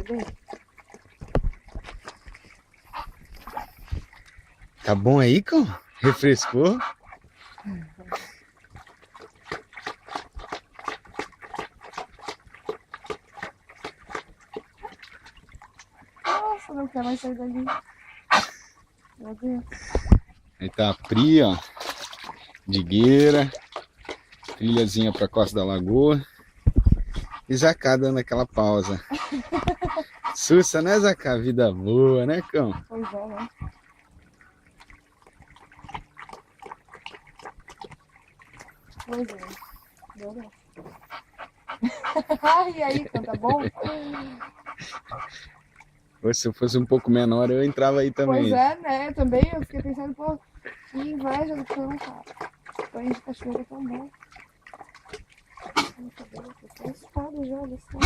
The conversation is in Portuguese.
bem? Tá bom aí, cão? Refrescou? Nossa, não quero mais sair dali. Meu Deus. Aí tá a Pri, ó. Digueira. Trilhazinha pra Costa da Lagoa. E Zacá dando aquela pausa. Sussa, né, Zacá? Vida boa, né, cão? Pois é, né? Pois é. Deu não. Ai, e aí, cão, tá bom? Se eu fosse um pouco menor, eu entrava aí também. Pois é, né? Também eu fiquei pensando, pô, que inveja do cão, cara. Banho de cachorro é tão bom. Ai, meu cabelo, tô cansado já, olha só.